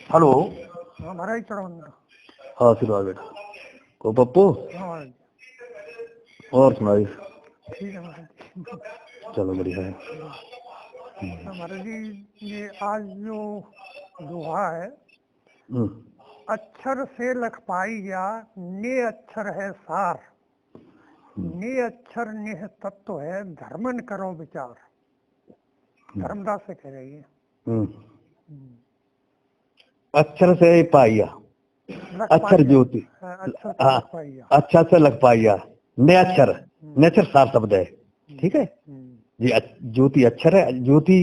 Hello. हाँ महाराज चढ़ाओ। हाँ आशीर्वाद बेटा। को पप्पू हाँ महाराज और सुनाई। ठीक है महाराज। चलो बढ़िया है। तो महाराज जी ये आज जो दोहा है, अक्षर से लख पाई गया ने अक्षर है सार, ने अक्षर नेह तत्व है धर्मन करो विचार। धर्मदास से कह रही है। अक्षर से पाइया, अक्षर ज्योति, अक्षर से हाँ लख पाइया, अच्छा से लग पाइया, ने अक्षर, ने अक्षर सार शब्द है। ठीक है जी। ज्योति अक्षर है। ज्योति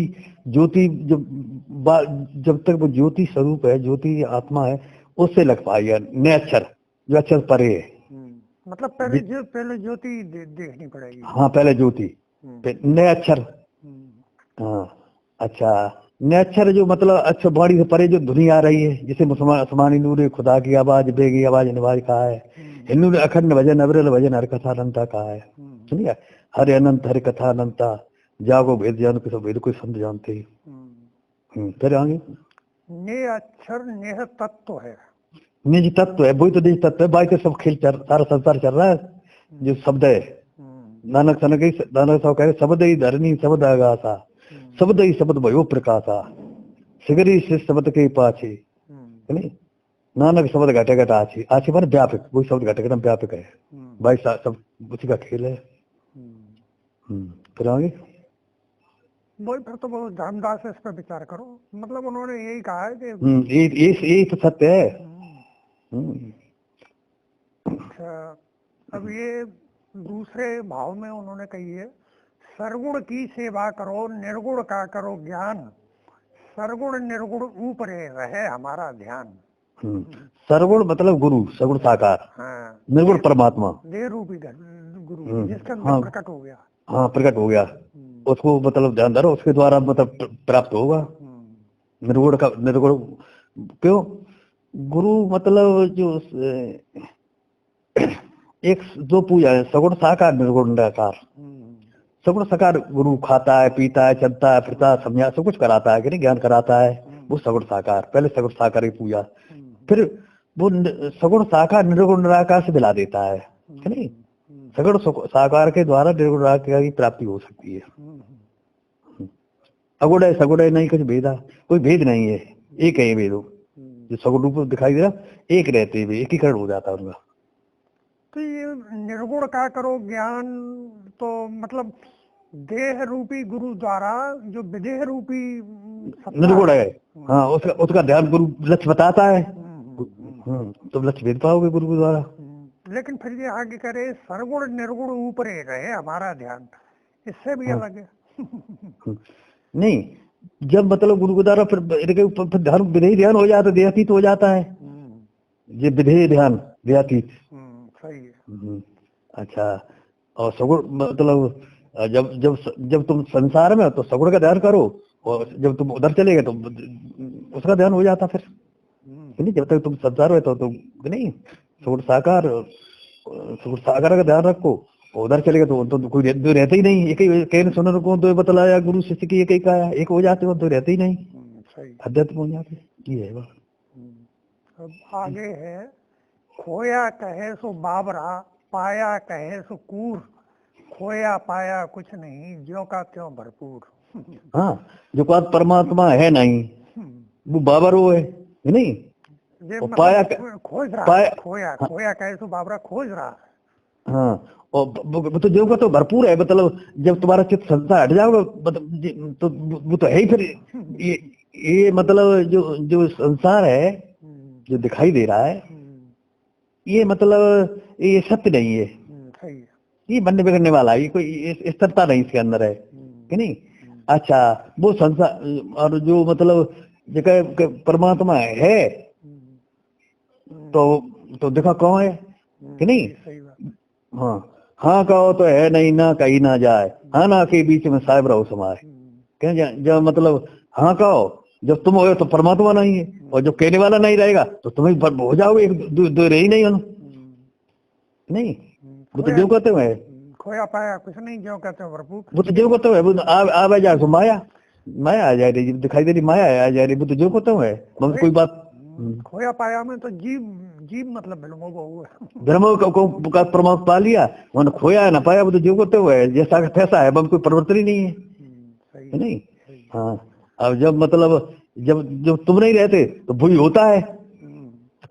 ज्योति जब तक वो ज्योति स्वरूप है, ज्योति आत्मा है, उससे लग पाइया। ने अक्षर जो अक्षर परे है, मतलब पहले ज्योति देखनी पड़ेगी। हाँ पहले ज्योति, ने अक्षर। हाँ अच्छा, ने अक्षर जो मतलब अक्षर बाणी से परे जो धुनी आ रही है, जिसे मुसलमानी नूर खुदा की आवाज बेगी आवाज निवाज कहा है। हिंदू ने अखंड भजन अविरल भजन हर कथा अनंता कहा है। सुनिए, हरे अनंत हरे कथा अनंता, जागो भेद जान को सब वेद कोई संत जानते ही। फिर आगे ने अक्षर नेह तत्व है, निज तत्व है, वही तो निज तत्व है। बाकी सब खेल सारा संसार चल रहा है। जो शब्द है, नानक साहब कह रहे शब्द ही धरनी शब्द आगासा, शब्द ही शब्द भयो प्रकाशा, सिगरी से शब्द के पाछे नहीं। नानक शब्द घटे घट आछी, आछी माने व्यापक, वही शब्द घटे घट व्यापक है भाई। सब उसी का खेल है। फिर आगे वही फिर तो वो धर्मदास इस पर विचार करो। मतलब उन्होंने यही कहा है कि यही तो सत्य है। अच्छा, अब ये दूसरे भाव में उन्होंने कही है, सरगुण की सेवा करो निर्गुण का करो ज्ञान, सरगुण निर्गुण ऊपर रहे हमारा ध्यान। सरगुण मतलब गुरु, सगुण साकार। हाँ, निर्गुण परमात्मा, देह रूपी गुरु जिसके अंदर प्रकट हो गया। हाँ प्रकट हो गया, उसको मतलब ध्यान धरो, उसके द्वारा मतलब प्राप्त होगा। निर्गुण का निर्गुण क्यों? गुरु मतलब जो एक जो पूजा है, सगुण साकार निर्गुण निराकार। सगुण साकार गुरु खाता है, पीता है, चलता है, फिरता है, समझा सब कुछ कराता है कि नहीं, ज्ञान कराता है, वो सगुण साकार। पहले सगुण साकार की पूजा, फिर वो सगुण साकार निर्गुण निराकार से दिला देता है कि नहीं। सगुण साकार के द्वारा निर्गुण निराकार की प्राप्ति हो सकती है। अगुण है सगुण है नहीं कुछ भेदा, कोई भेद नहीं है, एक है ये भेदो। जो सगुण रूप दिखाई दे रहा, एक रहते हुए एकीकरण हो जाता है उनका। तो ये निर्गुण का करो ज्ञान, तो मतलब देह रूपी गुरु द्वारा जो विदेह रूपी निर्गुण है, हाँ उसका ध्यान गुरु लक्ष्य बताता है। तो लक्ष्य भेद पाओगे गुरु के द्वारा। लेकिन फिर ये आगे करे सरगुण निर्गुण ऊपर रहे हमारा ध्यान, इससे भी अलग है। नहीं, जब मतलब गुरु के द्वारा फिर ध्यान विधेय ध्यान हो जाता है, देहातीत हो जाता है। ये विधेय ध्यान देहातीत सही है। अच्छा, और सगुण मतलब जब जब जब तुम संसार में हो तो सगुण का ध्यान करो, और जब तुम उधर चले गए तो उसका ध्यान हो जाता फिर नहीं। जब तक तुम संसार में तो नहीं, सगुण साकार का ध्यान रखो, उधर चले गए तो कोई रहते ही नहीं। एक ही कहने सुनने को तो बतलाया गुरु शिष्य की, एक ही कहा, एक हो जाते हो तो रहते ही नहीं, अध्यात्म हो जाते। ये है बात। अब आगे है, खोया कहे सो बाबरा, पाया कहे सो कूर, खोया पाया कुछ नहीं ज्यों का त्यों भरपूर। हाँ, जो बात परमात्मा है नहीं वो बाबर वो है नहीं। मतलब पाया खोज रहा, खोया कहे सो बाबरा खोज रहा। हाँ, और तो जो का तो भरपूर है। मतलब जब तुम्हारा चित्त संसार हट जाओगे तो वो तो है ही फिर। ये मतलब जो संसार है जो दिखाई दे रहा है, ये मतलब ये सत्य नहीं है, ये बनने बिगड़ने वाला है, ये कोई स्थिरता नहीं इसके अंदर है कि नहीं। अच्छा, वो संसार और जो मतलब जगह परमात्मा है तो देखा कौन है कि नहीं। हाँ हाँ कहो तो है नहीं, ना कहीं ना जाए, हाँ ना के बीच में साहिब रहो समाए। क्या जब मतलब हाँ कहो, जब तुम हो तो परमात्मा नहीं है, और जब कहने वाला नहीं रहेगा तो तुम्हें हो जाओगे, दो रहे ही नहीं नहीं। वो तो जो कहते हुए खोया पाया कुछ नहीं ज्यों कहते हैं भरपूर। वो तो जो कहते हुए आ जाए तो माया आ जा रही, दिखाई दे रही माया आ जा रही, वो तो जो कहते हुए कोई बात खोया पाया में तो जीव जीव मतलब ब्रह्म को हुआ। ब्रह्म का परमात्मा पा लिया, उन्होंने खोया ना पाया, वो तो जीव को हुआ है, जैसा तैसा है, कोई परिवर्तन ही नहीं है, सही है नहीं। हाँ, अब जब मतलब जब जब तुम नहीं रहते तो वही होता है।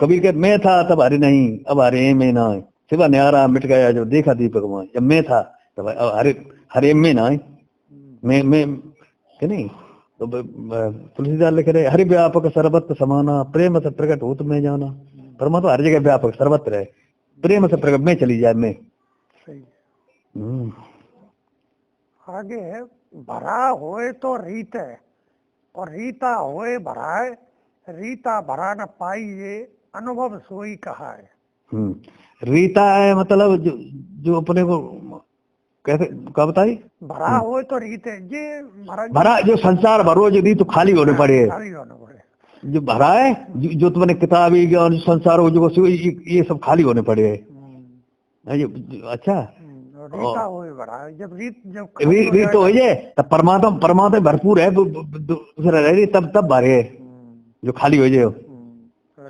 कबीर के मैं था तब हरे नहीं, अब हरे में ना, सिवा न्यारा मिट गया जो देखा दीपक में, जब मैं था तब हरे हरे में ना, मैं है नहीं। तो तुलसीदास लिख रहे, हरि व्यापक सर्वत्र समाना, प्रेम से प्रकट हो तुम्हें जाना। परमात्मा हर जगह व्यापक सर्वत्र है, प्रेम से प्रकट में चली जाए मैं। सही। आगे है, भरा होए तो रीत है और रीता होए भराए, रीता भरा न पाइए अनुभव सोई कहा है। रीता है मतलब जो अपने को कैसे क्या बताई, भरा होए तो रीत है, ये महाराज भरा जो संसार भरो जो रीत खाली होने पड़े, खाली होना पड़े। जो भरा है जो तुमने किताबी ज्ञान संसार हो जो ये सब खाली होने पड़े है। अच्छा, रीता होए भरा, जब रीत हो जाए तब परमात्मा परमात्मा भरपूर है, दूसरा रह तब भरे जो खाली हो जाए।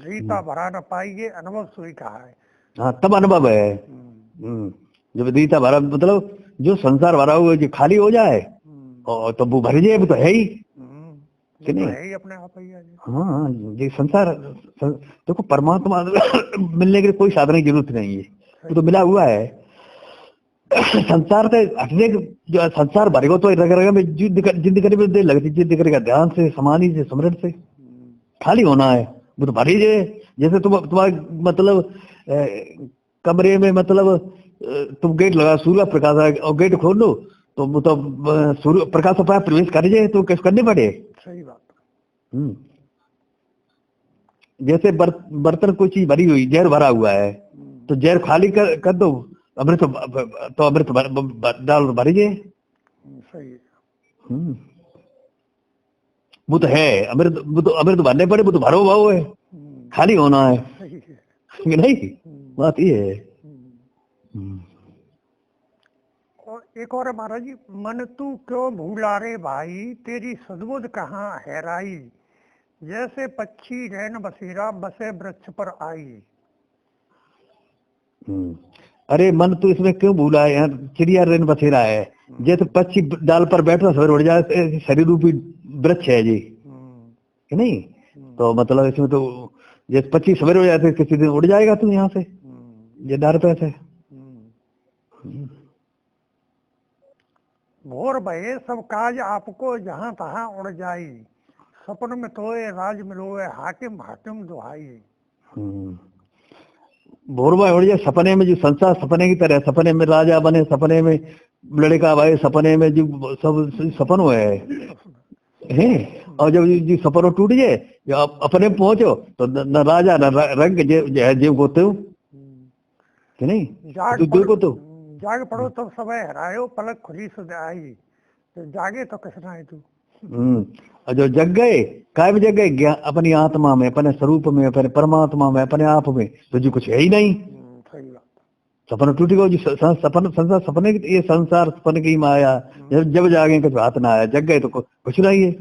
रीता भरा न पाइए अनुभव सोई कहा है। हाँ, तब अनुभव है। जब रीता भरा मतलब जो संसार भरा हुआ जो खाली हो जाए और तब वो भर जाए, वो तो है ही कि नहीं, है ही अपने आप ही है। हाँ, ये संसार देखो परमात्मा मिलने के लिए कोई साधन की जरूरत नहीं है, वो तो मिला हुआ है। संसार से हटने जो संसार भरेगा तो रग रग में जिंदगी में दे लगती, जिंदगी का ध्यान से समाधि से स्मरण से खाली होना है, वो तो भरी जाए। जैसे तुम्हारे मतलब कमरे में मतलब तुम गेट लगा, सूर्य प्रकाश है और गेट खोल लो तो वो तो सूर्य प्रकाश तो प्रवेश कर जाए, तो कैसे करने पड़े। सही बात। जैसे बर्तन कोई चीज भरी हुई, जहर भरा हुआ है तो जहर खाली कर दो, अमृत तो अमृत डाल भरी जाए। सही। वो तो है अमृत, वो तो अमृत भरने पड़े, वो तो भरो भाव है, खाली होना है। सही है। नहीं, बात ये है। और एक और महाराज जी, मन तू क्यों भूला रे भाई, तेरी सद्बुद्ध कहाँ हैराई, जैसे पक्षी रैन बसेरा बसे वृक्ष पर आई। अरे मन तू इसमें क्यों भूला है, यहाँ चिड़िया रैन बसेरा है, जैसे पक्षी डाल पर बैठो सवेरे उड़ जाए, शरीर रूपी वृक्ष है जी, नहीं। तो मतलब इसमें तो जैसे पक्षी सवेरे हो जाते किसी दिन उड़ जाएगा तू यहाँ से, ये डर पे से। भोर भये सब काज आपको जहाँ तहाँ उड़ जाई, सपन में तोए राज मिलोए हाकिम हाकिम दुहाई। भोरवा उड़ जाए सपने में, जो संसार सपने की तरह, सपने में राजा बने, सपने में लड़का भाई, सपने में जो सब सपन हुए है। और जब जी सपनों टूट जाए, जब आप अपने पहुंचो तो न राजा न रंग जीव को तो नहीं, देखो तो जाग पड़ो तो समय हरायो, पलक खुली सुध आई, तो जागे तो किसना है तू। और जो जग गए, काय में जग गए, अपनी आत्मा में, अपने स्वरूप में, अपने परमात्मा में, अपने आप में, तो जो कुछ है ही नहीं। सही बात। सपना टूट गया, जो सपन संसार सपने की, ये संसार सपने की माया, जब जागे कुछ हाथ ना आया, जग गए तो कुछ नहीं है।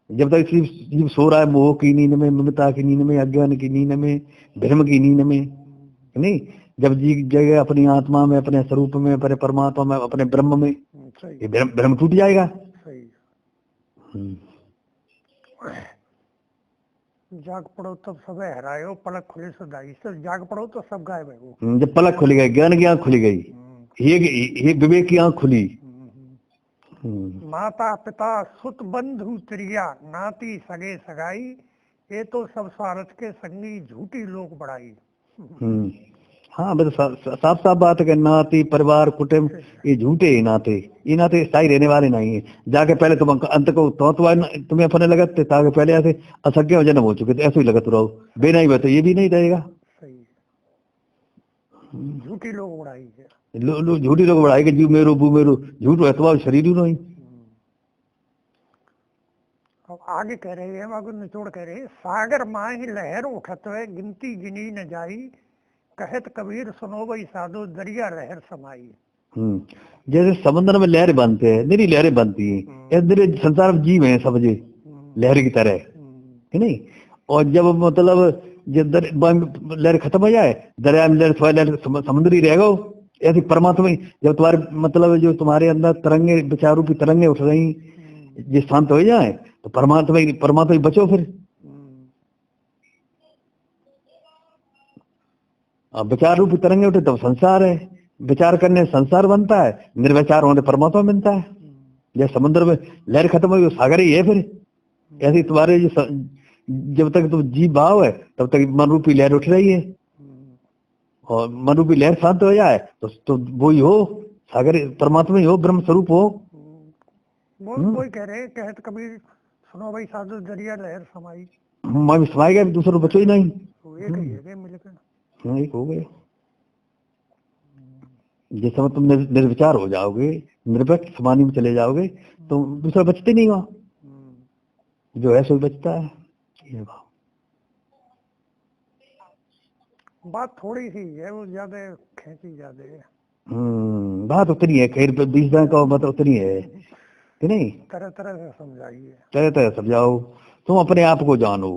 जब तक जीव सो रहा है मोह की नींद में, ममता की नींद में, अज्ञान की नींद में, भ्रम की नींद में, नहीं। जब जी जगह अपनी आत्मा में, अपने स्वरूप में, अपने परमात्मा में, अपने ब्रह्म में, ये भ्रम टूट जाएगा। जाग पड़ो तब सब हरायो, पलक खुले सदाई, जाग पड़ो तो सब गायब है वो। जब पलक खुल गई, ज्ञान की आंख खुली गई, ये विवेक की आंख खुली। माता पिता सुत बंधु त्रिया, नाती सगे सगाई, ये तो सब स्वार्थ के संगी झूठी लोग बढ़ाई। हाँ, बस साफ साफ बात है कि नाती परिवार कुटुंब ये झूठे ही नाते, ये नाते स्थायी रहने वाले नहीं है। जाके पहले तुम अंत को तो तुम्हें अपने लगते ताकि पहले ऐसे असज्ञ जन्म हो चुके थे, ऐसे ही लगत रहो, बे नहीं बता ये भी नहीं रहेगा। झूठी लोग बढ़ाई है, झूठी लोग बढ़ाई के जीव मेरो बू मेरो, झूठ है तो शरीर नहीं। अब आगे कह रहे हैं, आगे निचोड़ कह रहे हैं, सागर माही लहर उठत है, गिनती गिनी न जाई, कहत कबीर सुनो भाई साधो दरिया लहर समाई। जैसे समुद्र में लहरें बनते हैं, निरी लहरें बनती हैं, संसार में जीव है सब जी लहर की तरह, है नहीं। और जब मतलब जब लहर खत्म हो जाए, दरिया में लहर थोड़ा लहर समुद्री रहेगा, ऐसे परमात्मा ही जब तुम्हारे मतलब जो तुम्हारे अंदर तरंगे विचार रूपी तरंगे उठ रही, ये शांत हो जाए तो परमात्मा ही बचो फिर। अब विचार रूपी तरंगे उठे तब संसार है, विचार करने से संसार बनता है, निर्विचार होने परमात्मा बनता है। जैसे समुद्र में लहर खत्म हुई सागर ही है फिर। ऐसे तुम्हारे जो जब तक तुम जीव भाव है तब तक मन रूपी लहर उठ रही है, और मन रूपी लहर शांत हो जाए तो वो ही हो सागर, परमात्मा ही हो, ब्रह्म स्वरूप हो। वही कह रहे कहत कबीर सुनो भाई साधु दरिया लहर समाई, मैं भी समाएगा, दूसरों बचो ही नहीं, तो एक ही है मिलकर। हाँ एक हो गए। जिस समय तुम निर्विचार हो जाओगे, निर्भय समाधि में चले जाओगे तो दूसरा बचते नहीं हो, जो है सो बचता है। ये बात थोड़ी सी है, वो ज्यादा खींची ज्यादा है। बात उतनी है, खैर 20 दिन का मतलब उतनी है कि नहीं। तरह तरह से समझाइए, तरह तरह समझाओ। तुम अपने आप को जानो,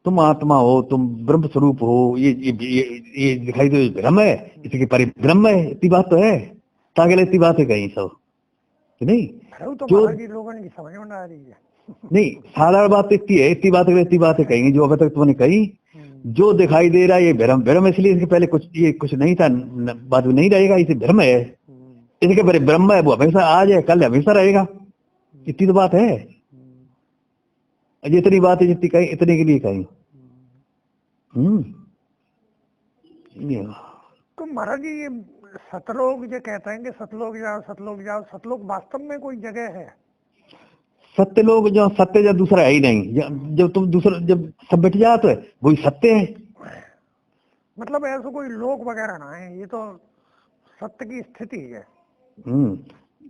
तुम आत्मा हो, तुम ब्रह्म स्वरूप हो। ये दिखाई दे भ्रम है, इसके परिभ्रम है, इतनी बात तो है। ताकि इतनी बात है कहीं सब कि नहीं, तो जो महाराज जी लोगों की समझ में आ रही है। नहीं साधारण बात इतनी है, इतनी बात है कहीं जो अभी तक तुमने कही। जो दिखाई दे रहा है ये भ्रम इसलिए, इसके पहले कुछ नहीं था, बाद में नहीं रहेगा, इसे भ्रम है। इसके पहले ब्रह्म है, वो हमेशा आज है कल हमेशा रहेगा, इतनी तो बात है। जितनी बात है जितनी कही इतने के लिए कही। तो महाराज जी ये सतलोक जो कहते हैं कि सतलोक जाओ सतलोक जाओ, सतलोक वास्तव में कोई जगह है? सत्य लोग जो सत्य जब दूसरा है ही नहीं, जब तुम दूसरा जब सब बैठ जाते है वही सत्य है। मतलब ऐसा कोई लोक वगैरह ना है, ये तो सत्य की स्थिति है।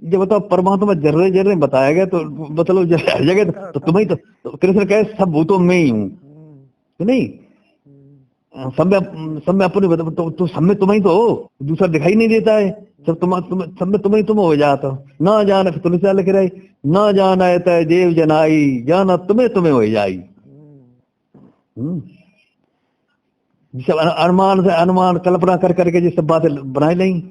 जब बताओ परमात्मा जर्रे जर्रे बताया गया तो मतलब हर जगह तो तुम्हें तो कृष्ण कहे सब भूतों में ही हूँ, तो नहीं सब में अपने तो सब में तुम्हें तो हो, दूसरा दिखाई नहीं देता है। सब सब में तुम्हें तुम हो जाता ना जान तुलसी लिख रहे ना जाना है तय देव जनाई जाना तुम्हें हो जाई। जिसे अनुमान कल्पना कर करके जिस सब बातें बनाई नहीं,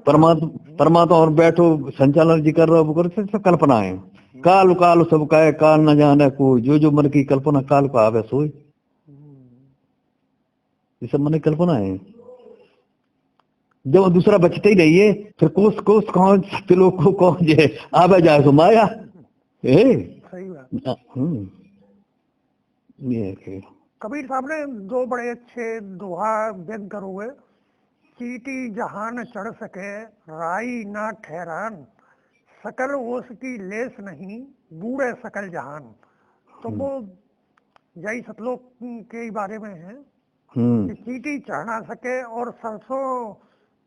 परमात्मा और बैठो संचालन जी कर रहे हो वो करो, सब कल्पना है। काल काल सब कहे काल न जाने कोई, जो मन की कल्पना काल को आवे सोई, ये सब मन की कल्पना है। जब दूसरा बचते ही नहीं है फिर कोस कौन सत्य लोग को कौन जे आवे जाए तो माया सही बात। ये कबीर साहब ने दो बड़े अच्छे दोहा व्यक्त करे हुए, चीटी जहान चढ़ सके राई ना ठहरान, सकल ओस की लेस नहीं बूढ़े सकल जहान। तो वो यही सतलोक के बारे में है कि चीटी चढ़ ना सके और सरसों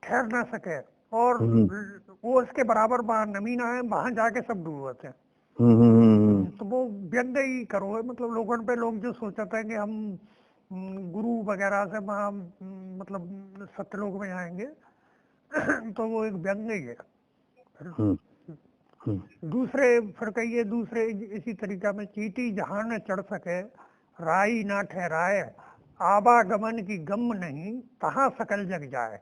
ठहर ना सके, और वो इसके बराबर वहां नमी ना है, वहां जाके सब डूब होते हैं। तो वो व्यंग ही करो है, मतलब लोगों पे लोग जो सोचते हैं कि हम गुरु वगैरह से वहाँ मतलब सत्यलोक में आएंगे तो वो एक व्यंग ही है। दूसरे फिर कहिए दूसरे इसी तरीका में, चीटी जहां न चढ़ सके राई ना ठहराए, आवागमन की गम नहीं तहाँ सकल जग जाए।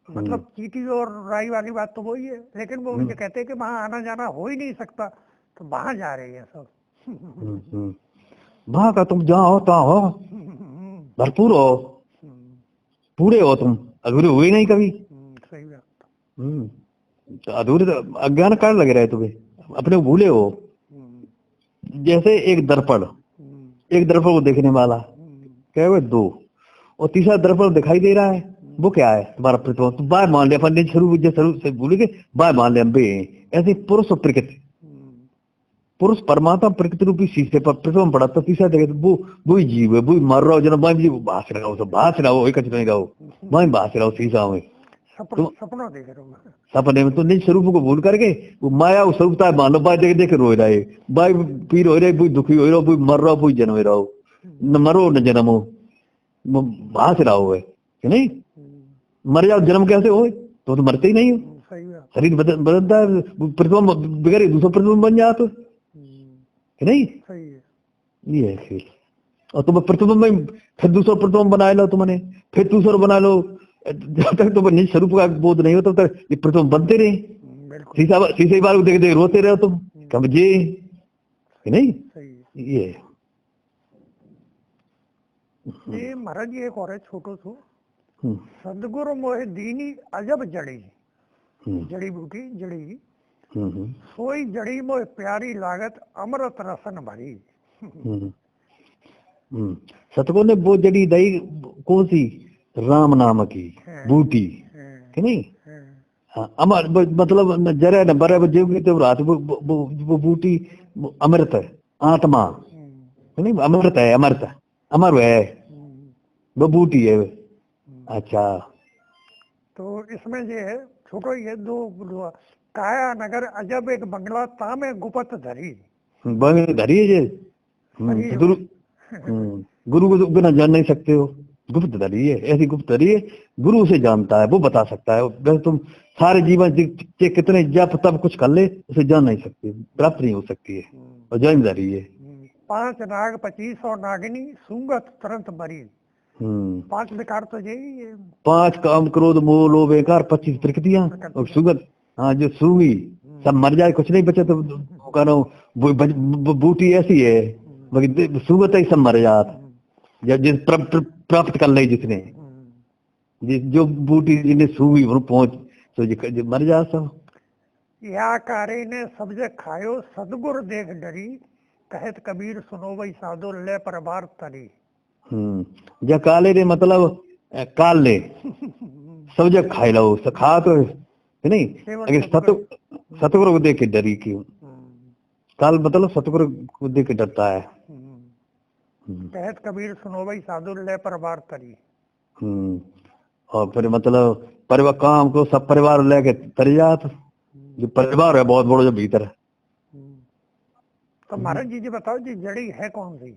मतलब चीटी और राई वाली बात तो वही है, लेकिन वो ये कहते हैं कि वहां आना जाना हो ही नहीं सकता, तो वहां जा रही है सब। वहां का तुम जहाँ हो तहाँ हो, भरपूर हो, पूरे हो, तुम अधूरे हुए नहीं कभी। सही बात। तो अधूरे तो अज्ञान कारण लगे रहे तुम्हें, अपने को भूले हो। जैसे एक दर्पण को देखने वाला क्या है, दो, और तीसरा दर्पण दिखाई दे रहा है, वो क्या है तुम्हारा प्रतिमा। तुम बाय मान ले अपन शुरू से भूले के बाय मान ले अम्बे। ऐसे पुरुष और प्रकृति, पुरुष परमात्मा प्रकृति रूपी शीशे पर प्रतिमा पड़ा, तो तीसरा देखे वो वही जीव है, वही मर रहा हो जन्म जी भाष रहा हो, सब भाष रहा हो, एक नहीं रहो वही भाष रहा हो शीशा में। सपना देख रहे हो, सपने में तो निज स्वरूप को भूल करके वो माया वो स्वरूपता मान लो, बाय देख देख रो रहा है, बाय पीर हो रहे, दुखी हो रहा, मर रहा हो, जन्म रहा हो, न मरो न जन्मो, भाष रहा हो है कि नहीं। मर जाओ जन्म कैसे हो, तो मरते ही नहीं हो, शरीर बदलता है, प्रतिमा बिगड़ दूसरा प्रतिमा बन जाता है नहीं। सही है। ये है खेल। और तुम प्रतिबिंब में फिर दूसरा प्रतिबिंब बना लो तुमने, फिर दूसरा बना लो, जब तक तुम निज स्वरूप का बोध नहीं हो तब तक ये प्रतिबिंब बनते रहे। बिल्कुल शीशे बार देख देख रोते रहो तुम, कब जे नहीं। सही है। ये ये महाराज जी एक और है छोटो सो, हम्म, सदगुरु मोहे दीनी अजब जड़ी, हम्म, जड़ी बूटी जड़ी, हम्म, सोई जड़ी मोहे प्यारी लागत अमृत रसन भरी। हम्म, सतगुरु ने वो जड़ी दई कौन सी, राम नाम की बूटी, कि नहीं। हाँ, अमर मतलब न जरे न बरे जीव तो रात वो बूटी वो अमृत है, आत्मा, है नहीं, अमृत है, अमृत अमर है, वो बूटी है। अच्छा, तो इसमें ये है छोटो, ये दो काया नगर अजब एक बंगला तामे गुपत धरी। बंग धरी है ये। सही गुरु, गुरु को तो बिना जान नहीं सकते हो, गुप्त धरी है, ऐसी गुप्त धरी है, गुरु उसे जानता है, वो बता सकता है। वैसे तुम सारे जीवन के कितने जप तब कुछ कर ले, उसे जान नहीं सकते, प्राप्त नहीं हो सकती है, और जान धरी है। 5 नाग 2500 नागिनी सूंगत तुरंत मरी। 5 विकार तो यही है। 5 काम क्रोध मोह लोभ अहंकार, 25 प्रकृतियां और सुगत। हाँ, जो सूंगी सब मर जाए, कुछ नहीं बचे तो कह रहा हूँ वो बूटी ऐसी है, बाकी सुगत ही सब मर जात, जिस प्राप्त कर ले जिसने, जो बूटी जिन्हें सूंगी वो पहुंच तो जो मर जा सब। या कारे ने सब्जे खायो सदगुर देख डरी, कहत कबीर सुनो वही साधो ले परबार तरी। जा काले रे मतलब काल ले सब जग खाई लो, खा तो है नहीं, अगर सतगुरु को देख के डरी क्यों, काल मतलब सतगुरु को देख के डरता है। कहत कबीर सुनो वही साधु ले परबार तरी। और फिर मतलब परिवार काम को सब परिवार लेके तर जात, जो परिवार है बहुत बड़ा जो भीतर है। तो महाराज जी बताओ जी जड़ी है कौन सी?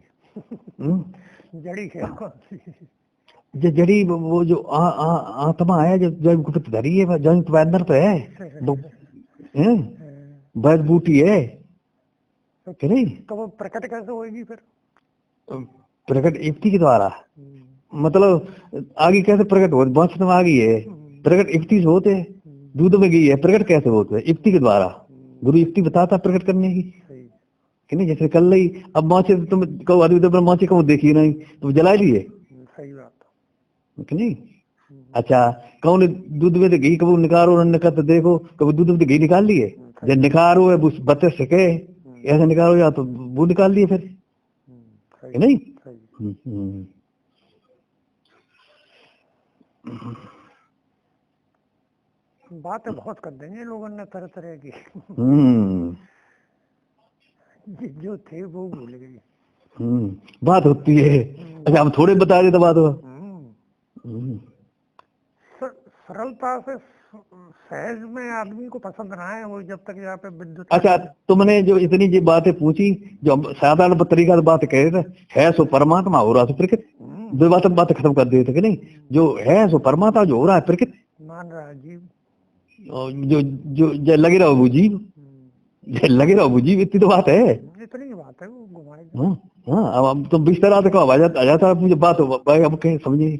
जड़ी है कौन सी? जो जड़ी वो जो आत्मा है, जो गुप्त धरी है, जो अंदर तो है वो, वैद बूटी है, तो नहीं। तो वो प्रकट कैसे होगी फिर? प्रकट युक्ति के द्वारा, मतलब आगे कैसे प्रकट हो, वंश में आ गई है, प्रकट युक्ति से होते, दूध में गई है, प्रकट कैसे होते हैं? युक्ति के द्वारा, गुरु युक्ति बताता प्रकट करने की, कि नहीं। जैसे कल ही अब माछे तुम कहो आदमी माछे कहो देखी नहीं, तुम जला लिए, सही बात, कि नहीं। अच्छा, कौन दूध में तो घी कबू निकारो निकाल तो देखो, कभी दूध में तो घी निकाल लिए, जब निकारो है बत्ते सके ऐसे निकालो, या तो वो निकाल लिए फिर, है नहीं। बातें बहुत कर देंगे लोगों ने तरह तरह की। जो थे वो भूल गई। बात होती है। अच्छा, हम थोड़े बता देते बात हो। सरलता से सहज में आदमी को पसंद ना है वो, जब तक यहाँ पे विद्युत। अच्छा, तुमने जो इतनी जी बातें पूछी, जो साधारण तरीका से बात कह रहे थे, है सो परमात्मा हो रहा है प्रकृति, दो बात खत्म कर देते कि नहीं। जो है सो परमात्मा, जो हो रहा है प्रकृति, मान रहा है जीव, जो लगे रहो वो जीव, लगे रहो वो जीव, इतनी तो बात है। इतनी बात है, वो घुमाई। हाँ, अब तुम 20 तरह देखो आ जाता मुझे बात हो भाई, अब कहीं समझे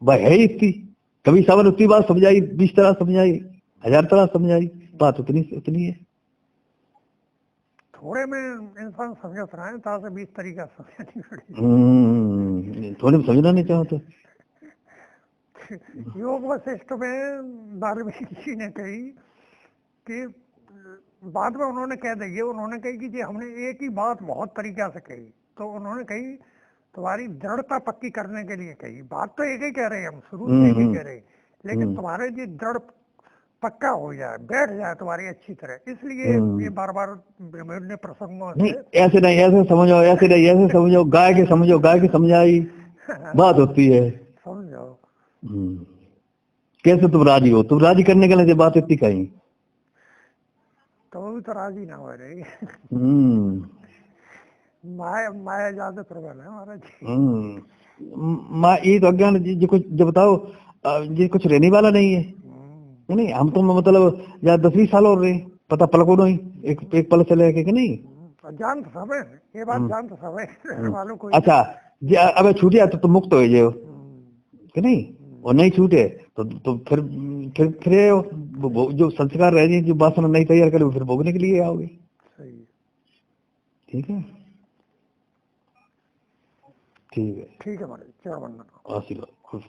भाई है इतनी, कभी सवन उतनी बात समझाई, 20 तरह समझाई, 1000 तरह समझाई, बात उतनी है। थोड़े में इंसान समझ रहा है, ताकि 20 तरीका समझनी पड़ेगी। थोड़े में समझना नहीं चाहते। योग वशिष्ठ में वाल्मीकि जी ने कही कि बाद में उन्होंने कह दी, उन्होंने कही कि जी हमने एक ही बात बहुत तरीका से कही, तो उन्होंने कही तुम्हारी दृढ़ता पक्की करने के लिए कही, बात तो एक ही कह रहे हैं, हम शुरू से एक ही कह रहे हैं, लेकिन तुम्हारे जी दृढ़ पक्का हो जाए, बैठ जाए तुम्हारी अच्छी तरह, इसलिए ये बार बार विभिन्न प्रसंगों से ऐसे नहीं, ऐसे समझो, ऐसे नहीं, ऐसे समझो, गाय के समझो, गाय की समझाई बात होती है, समझो। कैसे तुम राजी हो, तुम राजी करने के लिए बात इतनी कही, तो वो भी तो राजी ना हो रही। माया ज्यादा प्रबल है महाराज जी। माँ ये तो अज्ञान जी कुछ जब बताओ, ये कुछ रहने वाला नहीं है, नहीं। हम तो मतलब या 10-20 साल और रहे, पता पलको नहीं, एक पल चले कि नहीं, जान तो सब है, ये बात जान तो सब है, रहने वालों को। अच्छा अब छूटे तो तुम मुक्त हो जाओ कि नहीं, और नहीं छूटे तो फिर ये जो संस्कार रह गए, जो वासना नहीं तैयार करे, फिर भोगने के लिए आओगे। सही है। ठीक है, ठीक है, ठीक है महाराज, चरण वंदन। आशीर्वाद खुश।